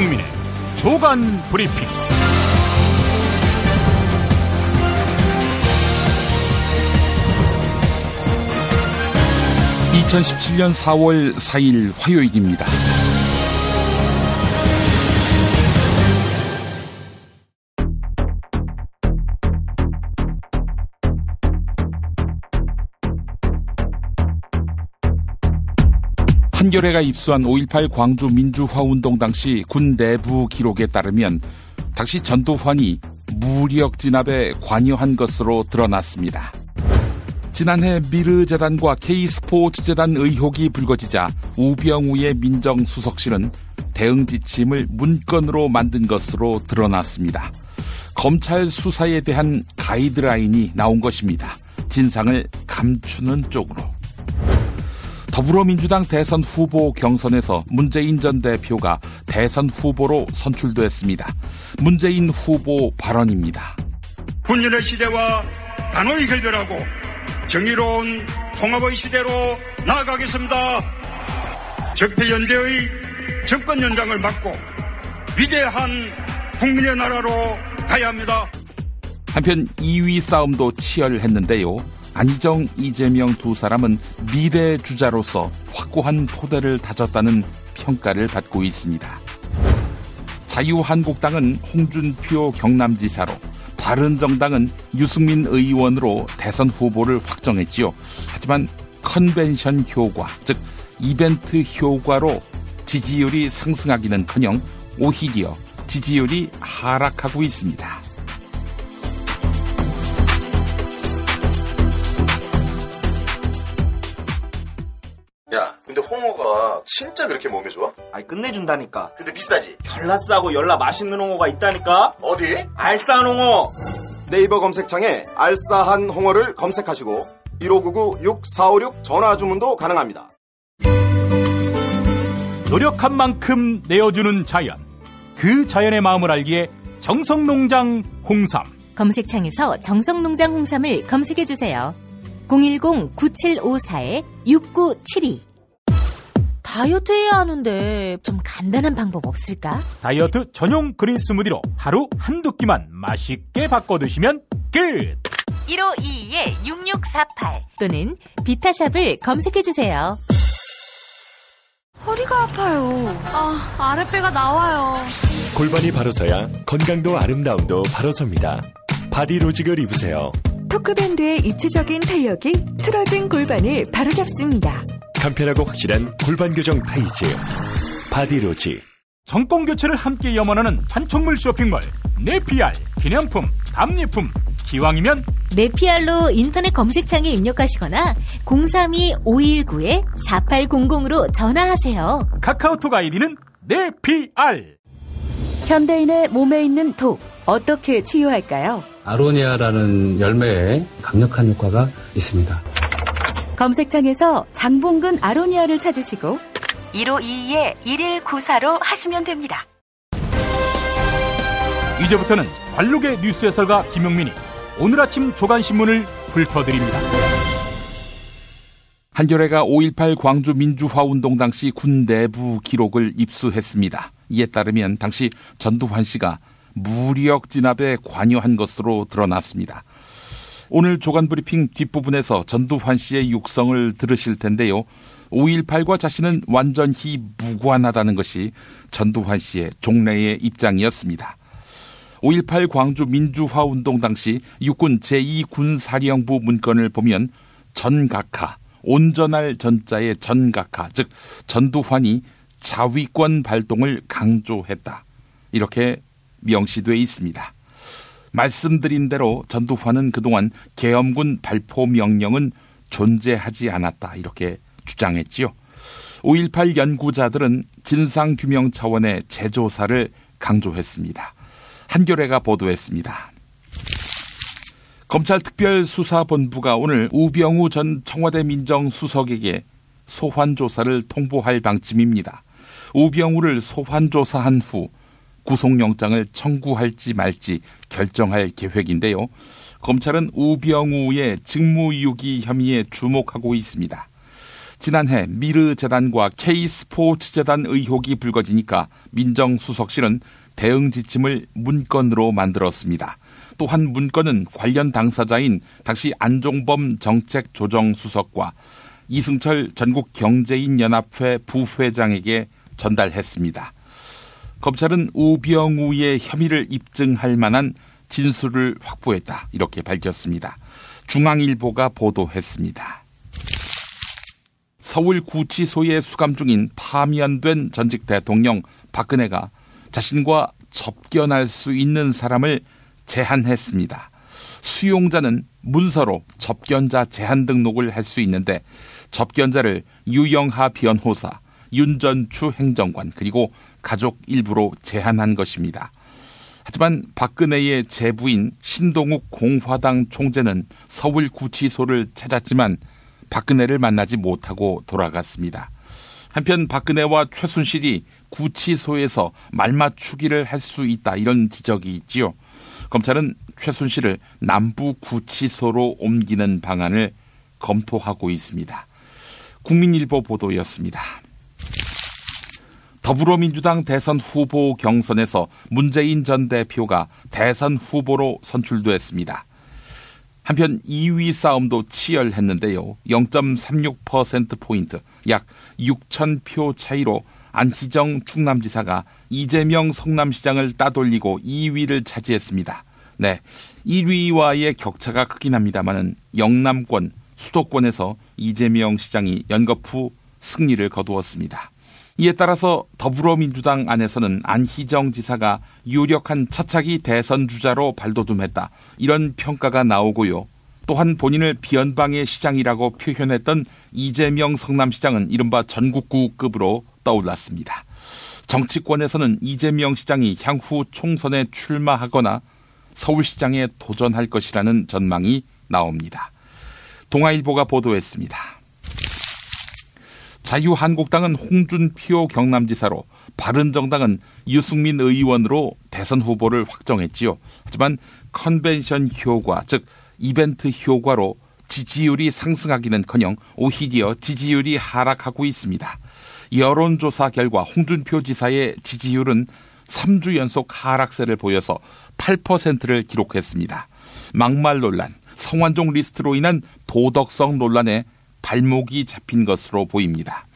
김용민의 조간 브리핑. 2017년 4월 4일 화요일입니다. 한겨레가 입수한 5.18 광주 민주화운동 당시 군 내부 기록에 따르면 당시 전두환이 무력 진압에 관여한 것으로 드러났습니다. 지난해 미르재단과 K스포츠재단 의혹이 불거지자 우병우의 민정수석실은 대응 지침을 문건으로 만든 것으로 드러났습니다. 검찰 수사에 대한 가이드라인이 나온 것입니다. 진상을 감추는 쪽으로. 더불어민주당 대선 후보 경선에서 문재인 전 대표가 대선 후보로 선출됐습니다. 문재인 후보 발언입니다. 군인의 시대와 단호히 결별하고 정의로운 통합의 시대로 나아가겠습니다. 적폐연대의 정권 연장을 막고 위대한 국민의 나라로 가야 합니다. 한편 2위 싸움도 치열했는데요. 안희정, 이재명 두 사람은 미래 주자로서 확고한 토대를 다졌다는 평가를 받고 있습니다. 자유한국당은 홍준표 경남지사로, 바른정당은 유승민 의원으로 대선 후보를 확정했지요. 하지만 컨벤션 효과, 즉 이벤트 효과로 지지율이 상승하기는커녕 오히려 지지율이 하락하고 있습니다. 야, 근데 홍어가 진짜 그렇게 몸에 좋아? 아니 끝내준다니까. 근데 비싸지? 열나 싸고 열나 맛있는 홍어가 있다니까. 어디? 알싸한 홍어. 네이버 검색창에 알싸한 홍어를 검색하시고 1599-6456 전화 주문도 가능합니다. 노력한 만큼 내어주는 자연. 그 자연의 마음을 알기에 정성농장 홍삼. 검색창에서 정성농장 홍삼을 검색해주세요. 010-9754-6972. 다이어트 해야 하는데 좀 간단한 방법 없을까? 다이어트 전용 그린 스무디로 하루 한두 끼만 맛있게 바꿔 드시면 끝! 1522-6648 또는 비타샵을 검색해주세요. 허리가 아파요. 아랫배가 나와요. 골반이 바로 서야 건강도 아름다움도 바로 섭니다. 바디로직을 입으세요. 토크밴드의 입체적인 탄력이 틀어진 골반을 바로잡습니다. 간편하고 확실한 골반 교정 타이즈 바디로직. 정권 교체를 함께 염원하는 판촉물 쇼핑몰 네피알. 기념품, 답례품, 기왕이면 네피알로 인터넷 검색창에 입력하시거나 032-519-4800으로 전화하세요. 카카오톡 아이디는 네피알. 현대인의 몸에 있는 독, 어떻게 치유할까요? 아로니아라는 열매에 강력한 효과가 있습니다. 검색창에서 장봉근 아로니아를 찾으시고 1522-1194로 하시면 됩니다. 이제부터는 관록의 뉴스 해설가 김용민이 오늘 아침 조간신문을 훑어드립니다. 한겨레가 5.18 광주 민주화운동 당시 군 내부 기록을 입수했습니다. 이에 따르면 당시 전두환 씨가 무력 진압에 관여한 것으로 드러났습니다. 오늘 조간브리핑 뒷부분에서 전두환 씨의 육성을 들으실 텐데요. 5.18과 자신은 완전히 무관하다는 것이 전두환 씨의 종래의 입장이었습니다. 5.18 광주 민주화운동 당시 육군 제2군사령부 문건을 보면 전각하, 온전할 전자의 전각하, 즉 전두환이 자위권 발동을 강조했다. 이렇게 명시되어 있습니다. 말씀드린 대로 전두환은 그동안 계엄군 발포 명령은 존재하지 않았다. 이렇게 주장했지요. 5.18 연구자들은 진상규명 차원의 재조사를 강조했습니다. 한겨레가 보도했습니다. 검찰특별수사본부가 오늘 우병우 전 청와대 민정수석에게 소환조사를 통보할 방침입니다. 우병우를 소환조사한 후 구속영장을 청구할지 말지 결정할 계획인데요. 검찰은 우병우의 직무유기 혐의에 주목하고 있습니다. 지난해 미르재단과 K스포츠재단 의혹이 불거지니까 민정수석실은 대응 지침을 문건으로 만들었습니다. 또한 문건은 관련 당사자인 당시 안종범 정책조정수석과 이승철 전국경제인연합회 부회장에게 전달했습니다. 검찰은 우병우의 혐의를 입증할 만한 진술을 확보했다, 이렇게 밝혔습니다. 중앙일보가 보도했습니다. 서울구치소에 수감 중인 파면된 전직 대통령 박근혜가 자신과 접견할 수 있는 사람을 제한했습니다. 수용자는 문서로 접견자 제한 등록을 할 수 있는데 접견자를 유영하 변호사, 윤전추 행정관 그리고 가족 일부로 제한한 것입니다. 하지만 박근혜의 제부인 신동욱 공화당 총재는 서울구치소를 찾았지만 박근혜를 만나지 못하고 돌아갔습니다. 한편 박근혜와 최순실이 구치소에서 말맞추기를 할 수 있다, 이런 지적이 있지요. 검찰은 최순실을 남부구치소로 옮기는 방안을 검토하고 있습니다. 국민일보 보도였습니다. 더불어민주당 대선 후보 경선에서 문재인 전 대표가 대선 후보로 선출됐습니다. 한편 2위 싸움도 치열했는데요. 0.36%포인트, 약 6,000표 차이로 안희정 충남지사가 이재명 성남시장을 따돌리고 2위를 차지했습니다. 네, 1위와의 격차가 크긴 합니다만 영남권, 수도권에서 이재명 시장이 연거푸 승리를 거두었습니다. 이에 따라서 더불어민주당 안에서는 안희정 지사가 유력한 차차기 대선 주자로 발돋움했다, 이런 평가가 나오고요. 또한 본인을 비연방의 시장이라고 표현했던 이재명 성남시장은 이른바 전국구급으로 떠올랐습니다. 정치권에서는 이재명 시장이 향후 총선에 출마하거나 서울시장에 도전할 것이라는 전망이 나옵니다. 동아일보가 보도했습니다. 자유한국당은 홍준표 경남지사로, 바른정당은 유승민 의원으로 대선 후보를 확정했지요. 하지만 컨벤션 효과, 즉 이벤트 효과로 지지율이 상승하기는커녕 오히려 지지율이 하락하고 있습니다. 여론조사 결과 홍준표 지사의 지지율은 3주 연속 하락세를 보여서 8%를 기록했습니다. 막말 논란, 성완종 리스트로 인한 도덕성 논란에 발목이 잡힌 것으로 보입니다.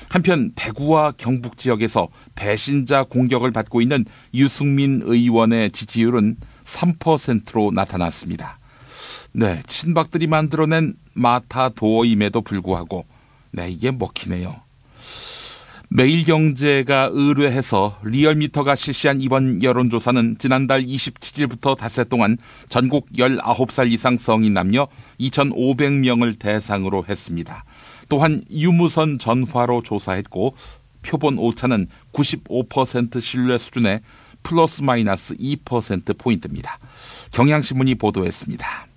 한편 대구와 경북 지역에서 배신자 공격을 받고 있는 유승민 의원의 지지율은 3%로 나타났습니다. 네, 친박들이 만들어낸 마타도어임에도 불구하고 이게 먹히네요. 매일경제가 의뢰해서 리얼미터가 실시한 이번 여론조사는 지난달 27일부터 닷새 동안 전국 19살 이상 성인 남녀 2,500명을 대상으로 했습니다. 또한 유무선 전화로 조사했고 표본 오차는 95% 신뢰 수준의 플러스 마이너스 2%포인트입니다. 경향신문이 보도했습니다.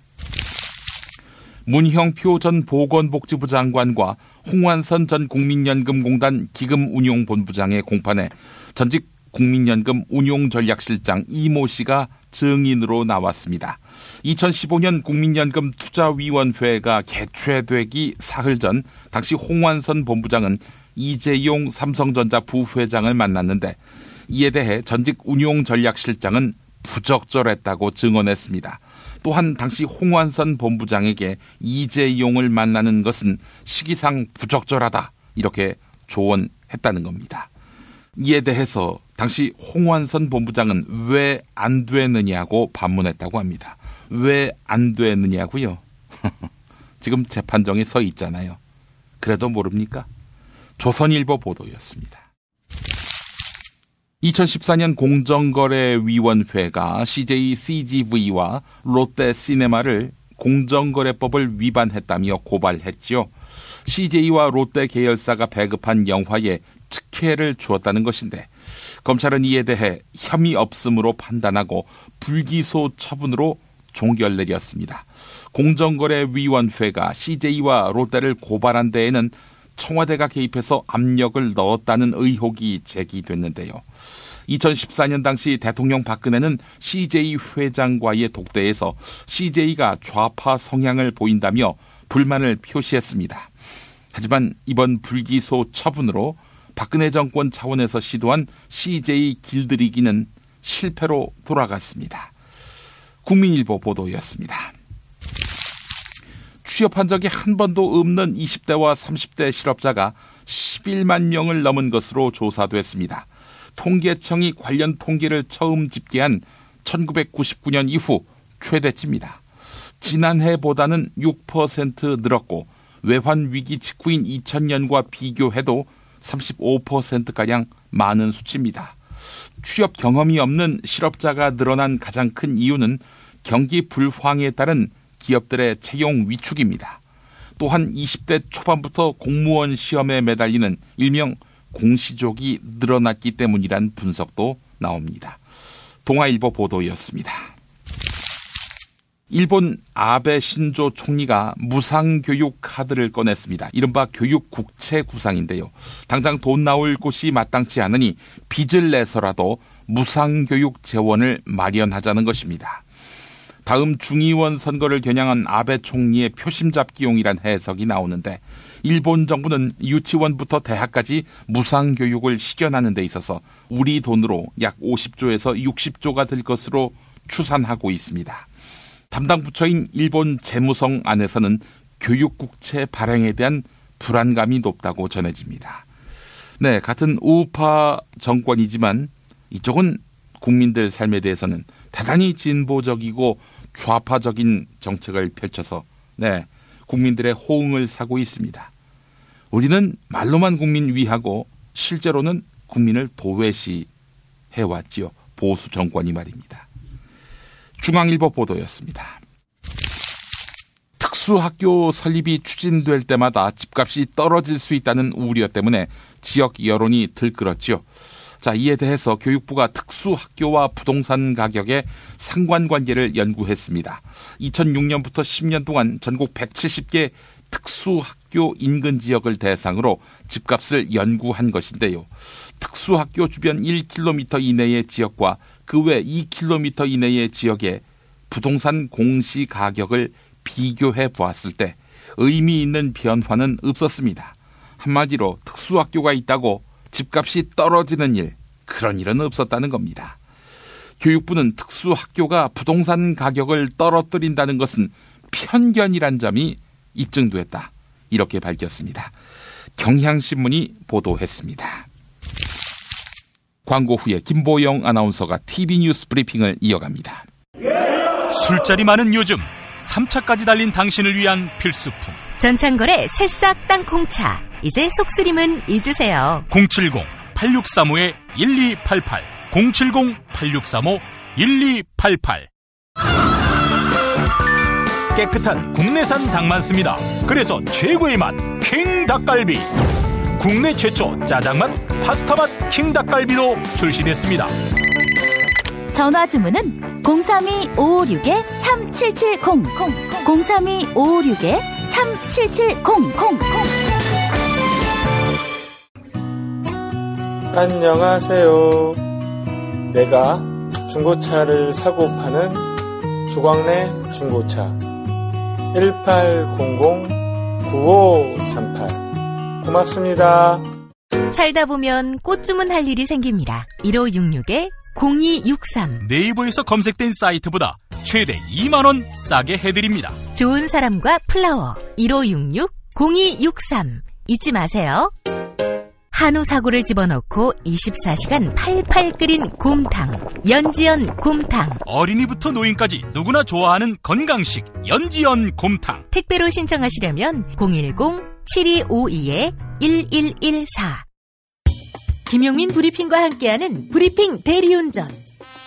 문형표 전 보건복지부 장관과 홍완선 전 국민연금공단 기금운용본부장의 공판에 전직 국민연금 운용전략실장 이모 씨가 증인으로 나왔습니다. 2015년 국민연금 투자위원회가 개최되기 사흘 전 당시 홍완선 본부장은 이재용 삼성전자 부회장을 만났는데 이에 대해 전직 운용전략실장은 부적절했다고 증언했습니다. 또한 당시 홍완선 본부장에게 이재용을 만나는 것은 시기상 부적절하다, 이렇게 조언했다는 겁니다. 이에 대해서 당시 홍완선 본부장은 왜 안 되느냐고 반문했다고 합니다. 왜 안 되느냐고요? 지금 재판정에 서 있잖아요. 그래도 모릅니까? 조선일보 보도였습니다. 2014년 공정거래위원회가 CJ CGV와 롯데시네마를 공정거래법을 위반했다며 고발했지요. CJ와 롯데 계열사가 배급한 영화에 특혜를 주었다는 것인데 검찰은 이에 대해 혐의 없음으로 판단하고 불기소 처분으로 종결 내렸습니다. 공정거래위원회가 CJ와 롯데를 고발한 데에는 청와대가 개입해서 압력을 넣었다는 의혹이 제기됐는데요. 2014년 당시 대통령 박근혜는 CJ 회장과의 독대에서 CJ가 좌파 성향을 보인다며 불만을 표시했습니다. 하지만 이번 불기소 처분으로 박근혜 정권 차원에서 시도한 CJ 길들이기는 실패로 돌아갔습니다. 국민일보 보도였습니다. 취업한 적이 한 번도 없는 20대와 30대 실업자가 11만 명을 넘은 것으로 조사됐습니다. 통계청이 관련 통계를 처음 집계한 1999년 이후 최대치입니다. 지난해보다는 6% 늘었고 외환 위기 직후인 2000년과 비교해도 35%가량 많은 수치입니다. 취업 경험이 없는 실업자가 늘어난 가장 큰 이유는 경기 불황에 따른 기업들의 채용 위축입니다. 또한 20대 초반부터 공무원 시험에 매달리는 일명 공시족이 늘어났기 때문이란 분석도 나옵니다. 동아일보 보도였습니다. 일본 아베 신조 총리가 무상교육 카드를 꺼냈습니다. 이른바 교육 국채 구상인데요. 당장 돈 나올 곳이 마땅치 않으니 빚을 내서라도 무상교육 재원을 마련하자는 것입니다. 다음 중의원 선거를 겨냥한 아베 총리의 표심잡기용이란 해석이 나오는데 일본 정부는 유치원부터 대학까지 무상교육을 실현하는 데 있어서 우리 돈으로 약 50조에서 60조가 들 것으로 추산하고 있습니다. 담당 부처인 일본 재무성 안에서는 교육국채 발행에 대한 불안감이 높다고 전해집니다. 네, 같은 우파 정권이지만 이쪽은 국민들 삶에 대해서는 대단히 진보적이고 좌파적인 정책을 펼쳐서 국민들의 호응을 사고 있습니다. 우리는 말로만 국민 위하고 실제로는 국민을 도외시해왔지요. 보수 정권이 말입니다. 중앙일보 보도였습니다. 특수학교 설립이 추진될 때마다 집값이 떨어질 수 있다는 우려 때문에 지역 여론이 들끓었지요. 자, 이에 대해서 교육부가 특수학교와 부동산 가격의 상관관계를 연구했습니다. 2006년부터 10년 동안 전국 170개 특수학교 인근 지역을 대상으로 집값을 연구한 것인데요. 특수학교 주변 1km 이내의 지역과 그 외 2km 이내의 지역의 부동산 공시 가격을 비교해 보았을 때 의미 있는 변화는 없었습니다. 한마디로 특수학교가 있다고 집값이 떨어지는 일, 그런 일은 없었다는 겁니다. 교육부는 특수학교가 부동산 가격을 떨어뜨린다는 것은 편견이란 점이 입증됐다, 이렇게 밝혔습니다. 경향신문이 보도했습니다. 광고 후에 김보영 아나운서가 TV뉴스 브리핑을 이어갑니다. 술자리 많은 요즘 3차까지 달린 당신을 위한 필수품, 전창걸의 새싹 땅콩차. 이제 속쓰림은 잊으세요. 070-8635-1288 070-8635-1288. 깨끗한 국내산 닭만 씁니다. 그래서 최고의 맛 킹 닭갈비. 국내 최초 짜장맛, 파스타맛 킹 닭갈비로 출시됐습니다. 전화 주문은 032-556-3770 032-556-3770. 안녕하세요. 내가 중고차를 사고 파는 조광래 중고차 1800-9538. 고맙습니다. 살다 보면 꽃 주문할 일이 생깁니다. 1566-0263. 네이버에서 검색된 사이트보다 최대 2만원 싸게 해드립니다. 좋은 사람과 플라워 1566-0263. 잊지 마세요. 한우 사고를 집어넣고 24시간 팔팔 끓인 곰탕, 연지연 곰탕. 어린이부터 노인까지 누구나 좋아하는 건강식 연지연 곰탕. 택배로 신청하시려면 010-7252-1114. 김용민 브리핑과 함께하는 브리핑 대리운전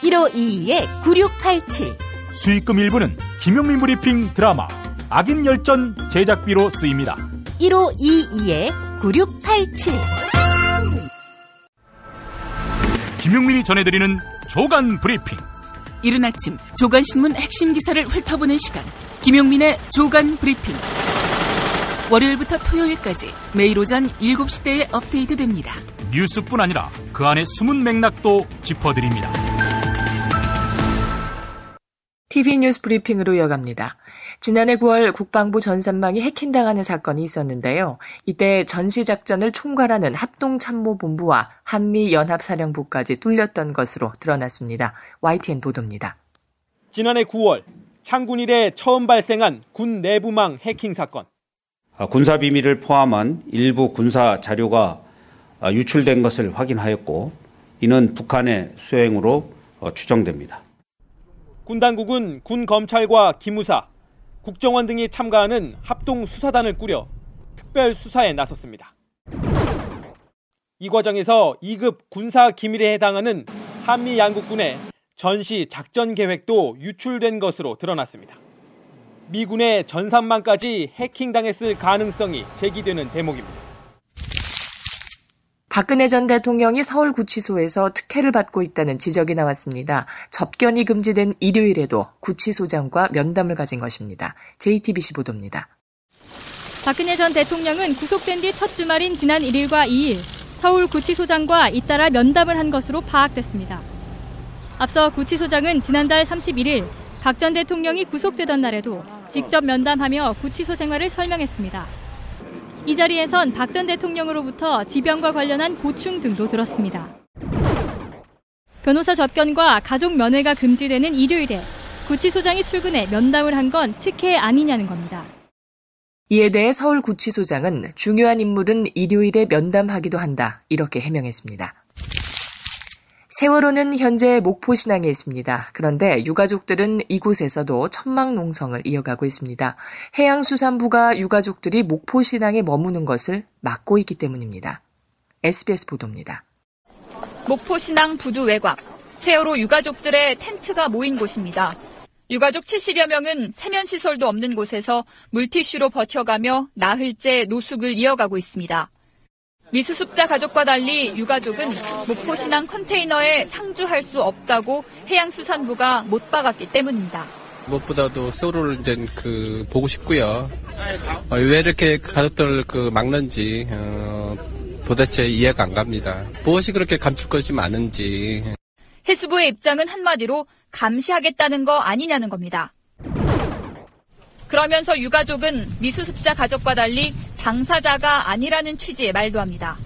1522-9687. 수익금 일부는 김용민 브리핑 드라마 악인 열전 제작비로 쓰입니다. 1522-9687. 김용민이 전해드리는 조간 브리핑. 이른 아침 조간신문 핵심 기사를 훑어보는 시간, 김용민의 조간 브리핑. 월요일부터 토요일까지 매일 오전 7시대에 업데이트됩니다. 뉴스뿐 아니라 그 안에 숨은 맥락도 짚어드립니다. TV뉴스 브리핑으로 이어갑니다. 지난해 9월 국방부 전산망이 해킹당하는 사건이 있었는데요. 이때 전시작전을 총괄하는 합동참모본부와 한미연합사령부까지 뚫렸던 것으로 드러났습니다. YTN 보도입니다. 지난해 9월 창군 이래 처음 발생한 군 내부망 해킹 사건. 군사 비밀을 포함한 일부 군사 자료가 유출된 것을 확인하였고 이는 북한의 수행으로 추정됩니다. 군 당국은 군 검찰과 기무사, 국정원 등이 참가하는 합동수사단을 꾸려 특별 수사에 나섰습니다. 이 과정에서 2급 군사 기밀에 해당하는 한미 양국군의 전시 작전 계획도 유출된 것으로 드러났습니다. 미군의 전산망까지 해킹당했을 가능성이 제기되는 대목입니다. 박근혜 전 대통령이 서울구치소에서 특혜를 받고 있다는 지적이 나왔습니다. 접견이 금지된 일요일에도 구치소장과 면담을 가진 것입니다. JTBC 보도입니다. 박근혜 전 대통령은 구속된 뒤 첫 주말인 지난 1일과 2일 서울구치소장과 잇따라 면담을 한 것으로 파악됐습니다. 앞서 구치소장은 지난달 31일 박 전 대통령이 구속되던 날에도 직접 면담하며 구치소 생활을 설명했습니다. 이 자리에선 박 전 대통령으로부터 지병과 관련한 고충 등도 들었습니다. 변호사 접견과 가족 면회가 금지되는 일요일에 구치소장이 출근해 면담을 한 건 특혜 아니냐는 겁니다. 이에 대해 서울구치소장은 중요한 인물은 일요일에 면담하기도 한다, 이렇게 해명했습니다. 세월호는 현재 목포신항에 있습니다. 그런데 유가족들은 이곳에서도 천막농성을 이어가고 있습니다. 해양수산부가 유가족들이 목포신항에 머무는 것을 막고 있기 때문입니다. SBS 보도입니다. 목포신항 부두 외곽, 세월호 유가족들의 텐트가 모인 곳입니다. 유가족 70여 명은 세면시설도 없는 곳에서 물티슈로 버텨가며 나흘째 노숙을 이어가고 있습니다. 미수습자 가족과 달리 유가족은 목포신항 컨테이너에 상주할 수 없다고 해양수산부가 못 박았기 때문입니다. 무엇보다도 세월호를 이제 보고 싶고요. 왜 이렇게 가족들을 막는지 도대체 이해가 안 갑니다. 무엇이 그렇게 감출 것이 많은지. 해수부의 입장은 한마디로 감시하겠다는 거 아니냐는 겁니다. 그러면서 유가족은 미수습자 가족과 달리 당사자가 아니라는 취지의 말도 합니다.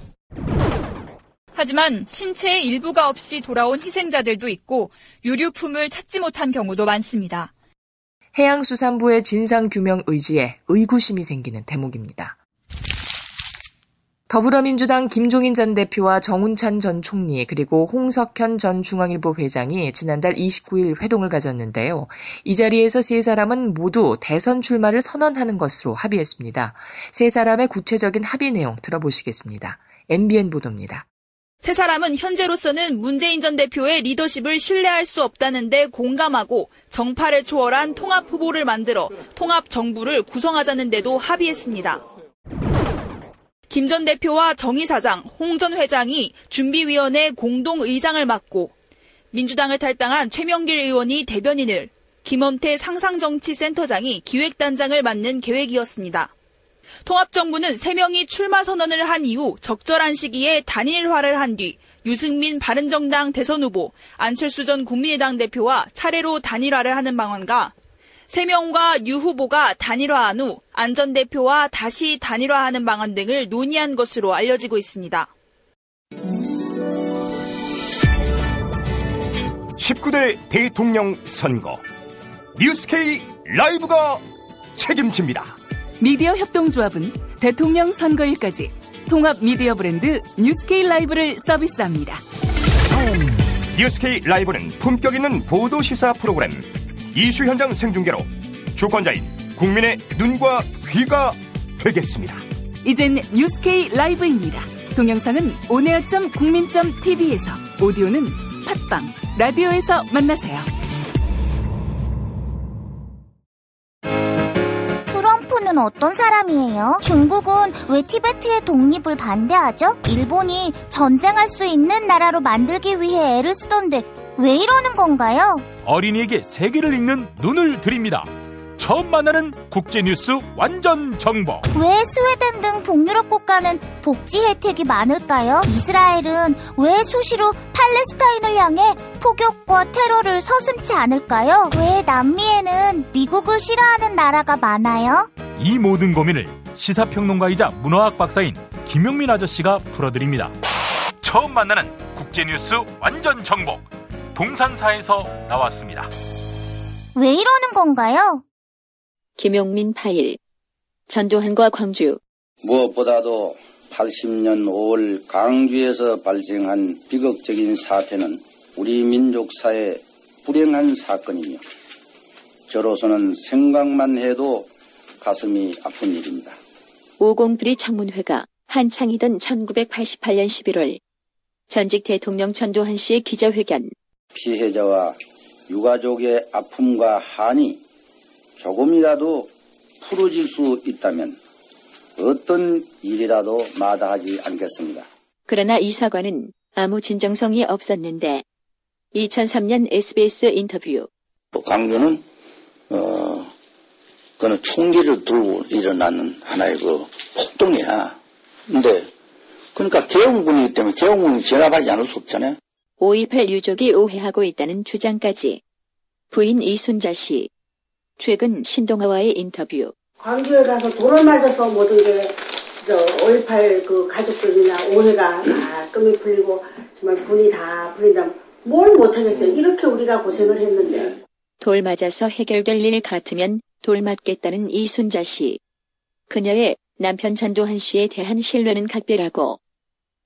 하지만 신체의 일부가 없이 돌아온 희생자들도 있고 유류품을 찾지 못한 경우도 많습니다. 해양수산부의 진상규명 의지에 의구심이 생기는 대목입니다. 더불어민주당 김종인 전 대표와 정운찬 전 총리 그리고 홍석현 전 중앙일보 회장이 지난달 29일 회동을 가졌는데요. 이 자리에서 세 사람은 모두 대선 출마를 선언하는 것으로 합의했습니다. 세 사람의 구체적인 합의 내용 들어보시겠습니다. MBN 보도입니다. 세 사람은 현재로서는 문재인 전 대표의 리더십을 신뢰할 수 없다는 데 공감하고 정파를 초월한 통합 후보를 만들어 통합 정부를 구성하자는 데도 합의했습니다. 김 전 대표와 정의 사장, 홍 전 회장이 준비위원회 공동의장을 맡고 민주당을 탈당한 최명길 의원이 대변인을, 김원태 상상정치센터장이 기획단장을 맡는 계획이었습니다. 통합정부는 3명이 출마 선언을 한 이후 적절한 시기에 단일화를 한 뒤 유승민 바른정당 대선 후보, 안철수 전 국민의당 대표와 차례로 단일화를 하는 방안과 3명과 유 후보가 단일화한 후 안 전 대표와 다시 단일화하는 방안 등을 논의한 것으로 알려지고 있습니다. 19대 대통령 선거 뉴스K 라이브가 책임집니다. 미디어 협동조합은 대통령 선거일까지 통합 미디어 브랜드 뉴스K 라이브를 서비스합니다. 뉴스K 라이브는 품격 있는 보도 시사 프로그램, 이슈 현장 생중계로 주권자인 국민의 눈과 귀가 되겠습니다. 이젠 뉴스K 라이브입니다. 동영상은 온에어.국민.tv에서, 오디오는 팟빵, 라디오에서 만나세요. 트럼프는 어떤 사람이에요? 중국은 왜 티베트의 독립을 반대하죠? 일본이 전쟁할 수 있는 나라로 만들기 위해 애를 쓰던데 왜 이러는 건가요? 어린이에게 세계를 읽는 눈을 드립니다. 처음 만나는 국제뉴스 완전 정보. 왜 스웨덴 등 북유럽 국가는 복지 혜택이 많을까요? 이스라엘은 왜 수시로 팔레스타인을 향해 폭격과 테러를 서슴지 않을까요? 왜 남미에는 미국을 싫어하는 나라가 많아요? 이 모든 고민을 시사평론가이자 문화학 박사인 김용민 아저씨가 풀어드립니다. 처음 만나는 국제뉴스 완전 정복, 동산사에서 나왔습니다. 왜 이러는 건가요? 김용민 파일. 전두환과 광주. 무엇보다도 80년 5월 광주에서 발생한 비극적인 사태는 우리 민족사의 불행한 사건이며 저로서는 생각만 해도 가슴이 아픈 일입니다. 50브리 청문회가 한창이던 1988년 11월 전직 대통령 전두환 씨의 기자회견. 피해자와 유가족의 아픔과 한이 조금이라도 풀어질 수 있다면 어떤 일이라도 마다하지 않겠습니다. 그러나 이 사과는 아무 진정성이 없었는데 2003년 SBS 인터뷰. 광주는 그는 총기를 들고 일어나는 하나의 그 폭동이야. 근데 그러니까 계엄군이기 때문에 계엄군을 진압하지 않을 수 없잖아요. 5.18 유족이 오해하고 있다는 주장까지. 부인 이순자 씨. 최근 신동아와의 인터뷰. 광주에 가서 돌을 맞아서 모든 게 5.18 그 가족들이나 오해가 다 끔이 풀리고 정말 분이 다 풀린다면 뭘 못하겠어요. 이렇게 우리가 고생을 했는데. 돌 맞아서 해결될 일 같으면 돌 맞겠다는 이순자 씨. 그녀의 남편 전두환 씨에 대한 신뢰는 각별하고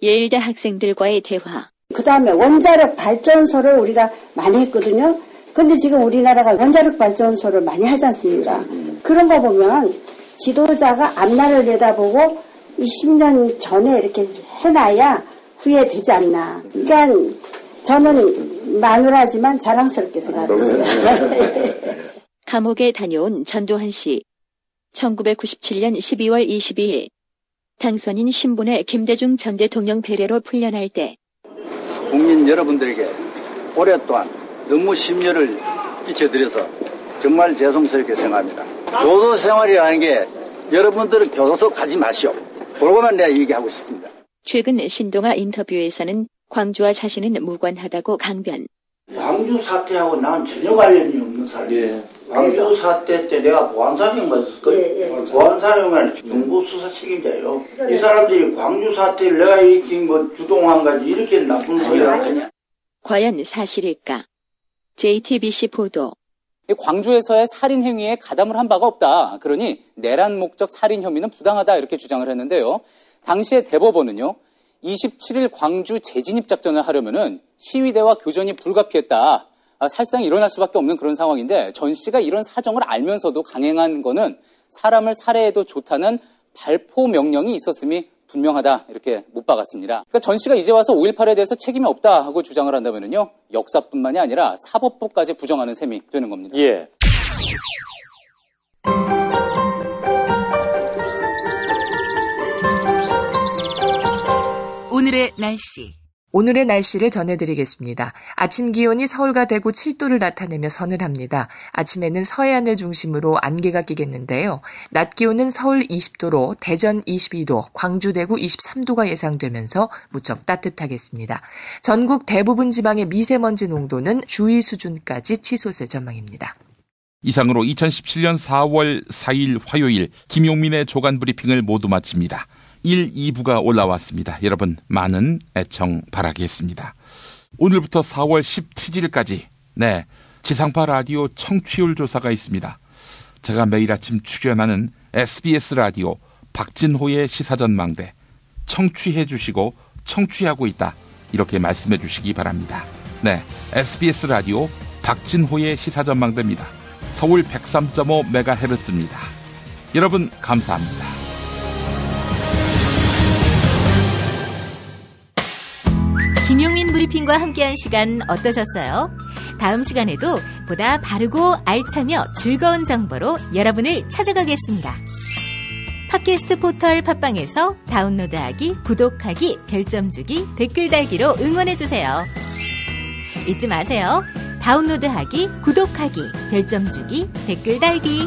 예일대 학생들과의 대화. 그 다음에 원자력 발전소를 우리가 많이 했거든요. 근데 지금 우리나라가 원자력 발전소를 많이 하지 않습니까? 그런 거 보면 지도자가 앞날을 내다보고 20년 전에 이렇게 해놔야 후회되지 않나. 그러니까 저는 마누라지만 자랑스럽게 생각합니다. 감옥에 다녀온 전두환 씨. 1997년 12월 22일 당선인 신분의 김대중 전 대통령 배례로 풀려날 때 국민 여러분들에게 오랫동안 너무 심려를 끼쳐드려서 정말 죄송스럽게 생각합니다. 교도 생활이라는 게 여러분들은 교도소 가지 마시오. 그러고만 내가 얘기하고 싶습니다. 최근 신동아 인터뷰에서는 광주와 자신은 무관하다고 강변. 광주 사태하고 난 전혀 관련이 없는 사람이에요. 광주 사태 때 내가 보안사령 갔을걸? 보안사령은 정부 수사 책임자예요. 이 사람들이 광주 사태를 내가 일으킨 거 주동한 거지 이렇게 나쁜 소리를 하냐. 과연 사실일까? JTBC 보도. 광주에서의 살인 행위에 가담을 한 바가 없다. 그러니 내란 목적 살인 혐의는 부당하다 이렇게 주장을 했는데요. 당시에 대법원은요. 27일 광주 재진입 작전을 하려면은 시위대와 교전이 불가피했다. 살상 일어날 수밖에 없는 그런 상황인데 전 씨가 이런 사정을 알면서도 강행한 거는 사람을 살해해도 좋다는 발포 명령이 있었음이 분명하다 이렇게 못 박았습니다. 그러니까 전 씨가 이제 와서 5.18에 대해서 책임이 없다 하고 주장을 한다면은요 역사뿐만이 아니라 사법부까지 부정하는 셈이 되는 겁니다. 예. 오늘의 날씨. 오늘의 날씨를 전해드리겠습니다. 아침 기온이 서울과 대구 7도를 나타내며 서늘합니다. 아침에는 서해안을 중심으로 안개가 끼겠는데요. 낮 기온은 서울 20도로 대전 22도, 광주, 대구 23도가 예상되면서 무척 따뜻하겠습니다. 전국 대부분 지방의 미세먼지 농도는 주의 수준까지 치솟을 전망입니다. 이상으로 2017년 4월 4일 화요일 김용민의 조간 브리핑을 모두 마칩니다. 1, 2부가 올라왔습니다. 여러분 많은 애청 바라겠습니다. 오늘부터 4월 17일까지 지상파 라디오 청취율 조사가 있습니다. 제가 매일 아침 출연하는 SBS 라디오 박진호의 시사전망대 청취해 주시고 청취하고 있다 이렇게 말씀해 주시기 바랍니다. SBS 라디오 박진호의 시사전망대입니다. 서울 103.5MHz입니다. 여러분 감사합니다. 김용민 브리핑과 함께한 시간 어떠셨어요? 다음 시간에도 보다 바르고 알차며 즐거운 정보로 여러분을 찾아가겠습니다. 팟캐스트 포털 팟빵에서 다운로드하기, 구독하기, 별점 주기, 댓글 달기로 응원해주세요. 잊지 마세요. 다운로드하기, 구독하기, 별점 주기, 댓글 달기.